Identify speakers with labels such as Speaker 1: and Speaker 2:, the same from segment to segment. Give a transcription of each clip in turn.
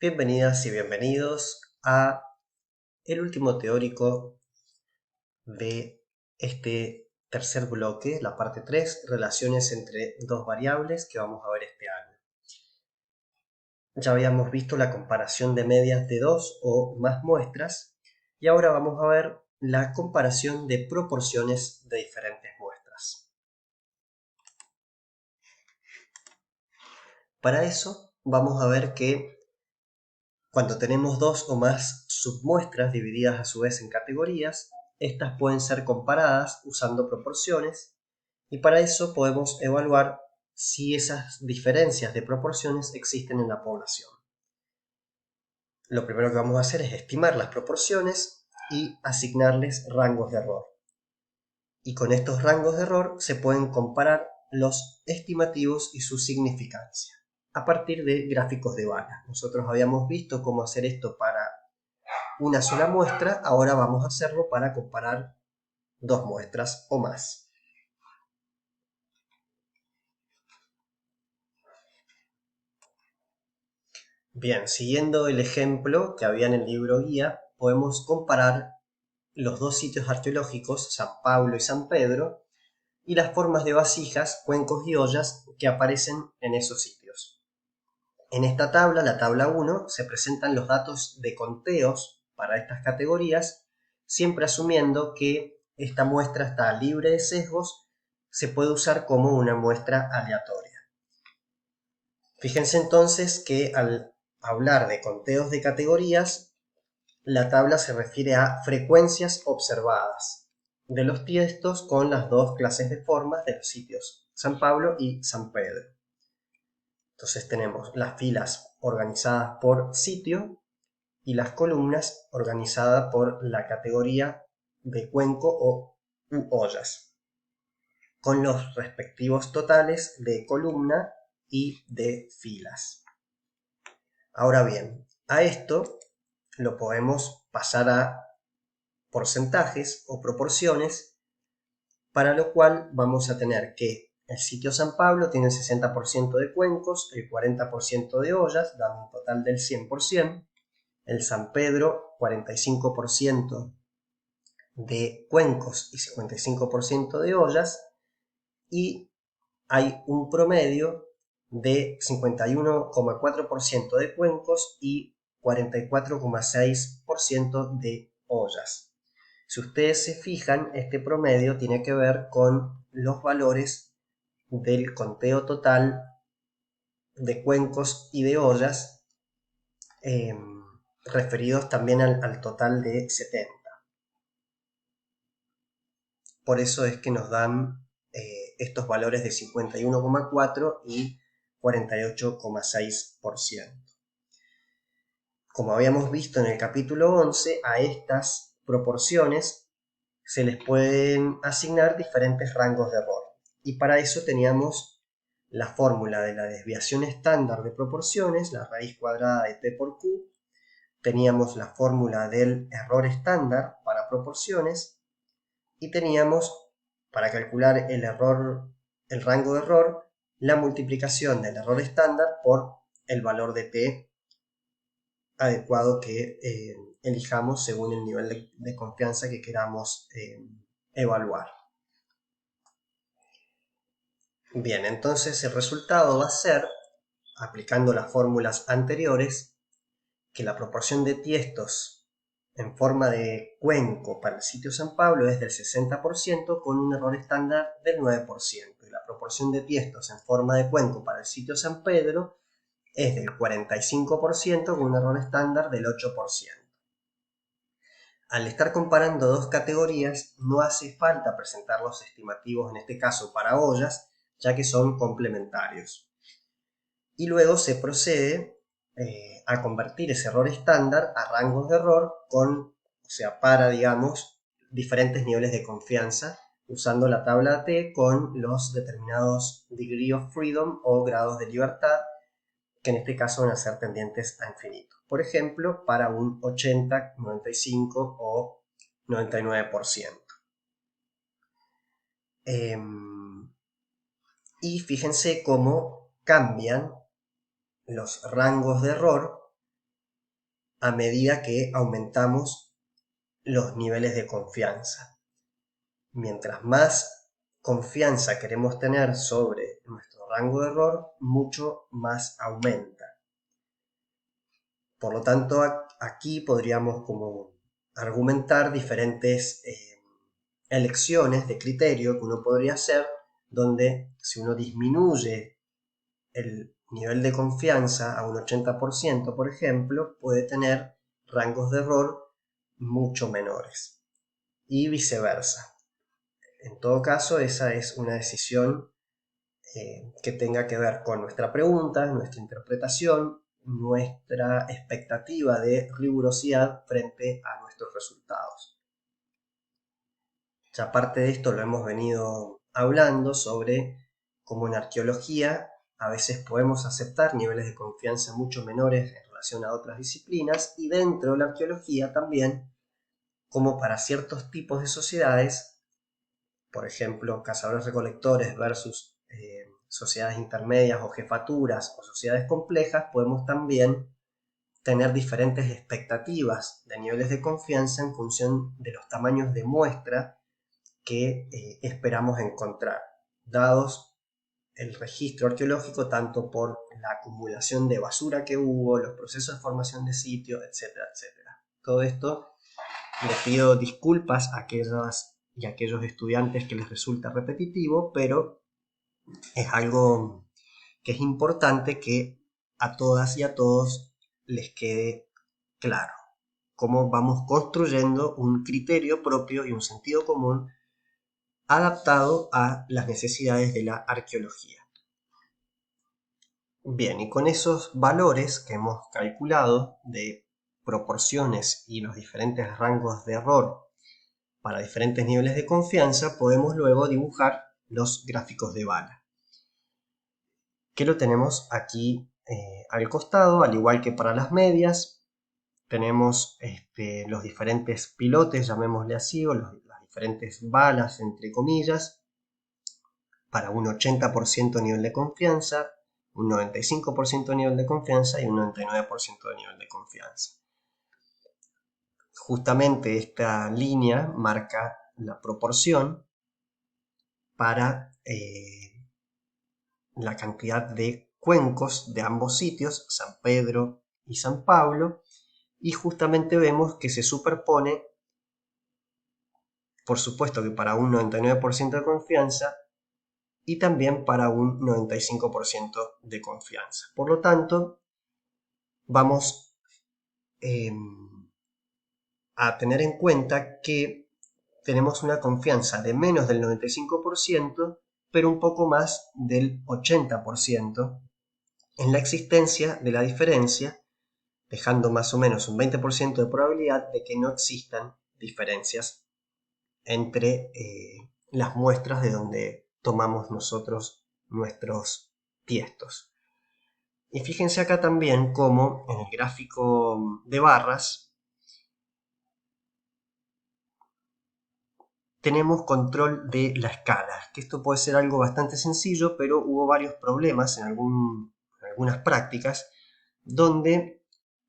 Speaker 1: Bienvenidas y bienvenidos a el último teórico de este tercer bloque, la parte 3, relaciones entre dos variables que vamos a ver este año. Ya habíamos visto la comparación de medias de dos o más muestras y ahora vamos a ver la comparación de proporciones de diferentes muestras. Para eso vamos a ver que cuando tenemos dos o más submuestras divididas a su vez en categorías, estas pueden ser comparadas usando proporciones y para eso podemos evaluar si esas diferencias de proporciones existen en la población. Lo primero que vamos a hacer es estimar las proporciones y asignarles rangos de error. Y con estos rangos de error se pueden comparar los estimativos y su significancia a partir de gráficos de Banach. Nosotros habíamos visto cómo hacer esto para una sola muestra, ahora vamos a hacerlo para comparar dos muestras o más. Bien, siguiendo el ejemplo que había en el libro guía, podemos comparar los dos sitios arqueológicos, San Pablo y San Pedro, y las formas de vasijas, cuencos y ollas que aparecen en esos sitios. En esta tabla, la tabla 1, se presentan los datos de conteos para estas categorías, siempre asumiendo que esta muestra está libre de sesgos, se puede usar como una muestra aleatoria. Fíjense entonces que al hablar de conteos de categorías, la tabla se refiere a frecuencias observadas de los tiestos con las dos clases de formas de los sitios San Pablo y San Pedro. Entonces tenemos las filas organizadas por sitio y las columnas organizadas por la categoría de cuenco o ollas, con los respectivos totales de columna y de filas. Ahora bien, a esto lo podemos pasar a porcentajes o proporciones, para lo cual vamos a tener que el sitio San Pablo tiene el 60% de cuencos, el 40% de ollas, dando un total del 100%, el San Pedro 45% de cuencos y 55% de ollas, y hay un promedio de 51,4% de cuencos y 44,6% de ollas. Si ustedes se fijan, este promedio tiene que ver con los valores del conteo total de cuencos y de ollas, referidos también al total de 70. Por eso es que nos dan estos valores de 51,4 y 48,6%. Como habíamos visto en el capítulo 11, a estas proporciones se les pueden asignar diferentes rangos de error. Y para eso teníamos la fórmula de la desviación estándar de proporciones, la raíz cuadrada de t por q. Teníamos la fórmula del error estándar para proporciones. Y teníamos, para calcular el rango de error, la multiplicación del error estándar por el valor de t adecuado que elijamos según el nivel de confianza que queramos evaluar. Bien, entonces el resultado va a ser, aplicando las fórmulas anteriores, que la proporción de tiestos en forma de cuenco para el sitio San Pablo es del 60% con un error estándar del 9%, y la proporción de tiestos en forma de cuenco para el sitio San Pedro es del 45% con un error estándar del 8%. Al estar comparando dos categorías, no hace falta presentar los estimativos, en este caso para ollas, ya que son complementarios. Y luego se procede a convertir ese error estándar a rangos de error para, digamos, diferentes niveles de confianza, usando la tabla T con los determinados degree of freedom o grados de libertad, que en este caso van a ser tendientes a infinito. Por ejemplo, para un 80, 95 o 99%. Y fíjense cómo cambian los rangos de error a medida que aumentamos los niveles de confianza. Mientras más confianza queremos tener sobre nuestro rango de error, mucho más aumenta. Por lo tanto, aquí podríamos como argumentar diferentes elecciones de criterio que uno podría hacer, donde si uno disminuye el nivel de confianza a un 80%, por ejemplo, puede tener rangos de error mucho menores y viceversa. En todo caso, esa es una decisión que tenga que ver con nuestra pregunta, nuestra interpretación, nuestra expectativa de rigurosidad frente a nuestros resultados. Ya aparte de esto lo hemos venido hablando sobre cómo en arqueología a veces podemos aceptar niveles de confianza mucho menores en relación a otras disciplinas, y dentro de la arqueología también como para ciertos tipos de sociedades, por ejemplo, cazadores-recolectores versus sociedades intermedias o jefaturas o sociedades complejas, podemos también tener diferentes expectativas de niveles de confianza en función de los tamaños de muestra que esperamos encontrar, dados el registro arqueológico, tanto por la acumulación de basura que hubo, los procesos de formación de sitio, etcétera, etcétera. Todo esto les pido disculpas a aquellas y aquellos estudiantes que les resulta repetitivo, pero es algo que es importante que a todas y a todos les quede claro cómo vamos construyendo un criterio propio y un sentido común adaptado a las necesidades de la arqueología. Bien, y con esos valores que hemos calculado de proporciones y los diferentes rangos de error para diferentes niveles de confianza, podemos luego dibujar los gráficos de Bala, que lo tenemos aquí al costado, al igual que para las medias. Tenemos los diferentes pilotes, llamémosle así, o las diferentes balas, entre comillas, para un 80% de nivel de confianza, un 95% de nivel de confianza y un 99% de nivel de confianza. Justamente esta línea marca la proporción para la cantidad de cuencos de ambos sitios, San Pedro y San Pablo, y justamente vemos que se superpone, por supuesto que para un 99% de confianza y también para un 95% de confianza. Por lo tanto, vamos a tener en cuenta que tenemos una confianza de menos del 95%, pero un poco más del 80% en la existencia de la diferencia, dejando más o menos un 20% de probabilidad de que no existan diferencias entre las muestras de donde tomamos nosotros nuestros tiestos. Y fíjense acá también cómo en el gráfico de barras tenemos control de la escala, que esto puede ser algo bastante sencillo, pero hubo varios problemas en algunas prácticas donde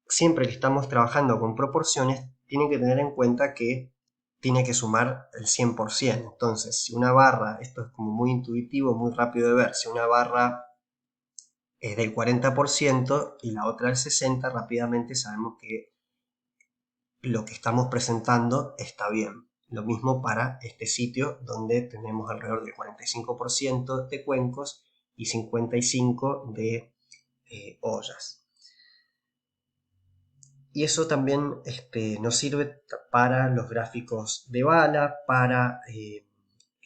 Speaker 1: siempre que estamos trabajando con proporciones tienen que tener en cuenta que tiene que sumar el 100%. Entonces, si una barra, esto es como muy intuitivo, muy rápido de ver, si una barra es del 40% y la otra del 60%, rápidamente sabemos que lo que estamos presentando está bien. Lo mismo para este sitio donde tenemos alrededor del 45% de cuencos y 55% de ollas. Y eso también nos sirve para los gráficos de bala, para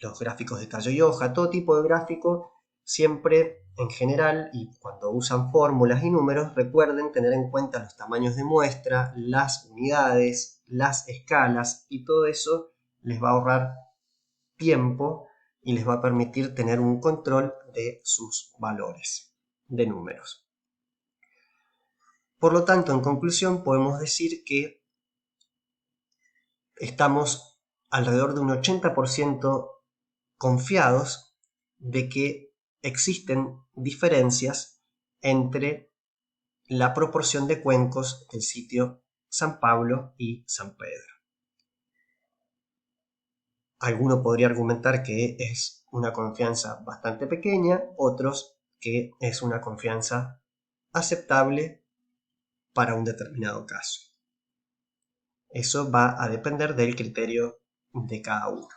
Speaker 1: los gráficos de callo y hoja, todo tipo de gráfico. Siempre en general, y cuando usan fórmulas y números, recuerden tener en cuenta los tamaños de muestra, las unidades, las escalas, y todo eso les va a ahorrar tiempo y les va a permitir tener un control de sus valores de números. Por lo tanto, en conclusión, podemos decir que estamos alrededor de un 80% confiados de que existen diferencias entre la proporción de cuencos del sitio San Pablo y San Pedro. Alguno podría argumentar que es una confianza bastante pequeña, otros que es una confianza aceptable para un determinado caso. Eso va a depender del criterio de cada uno.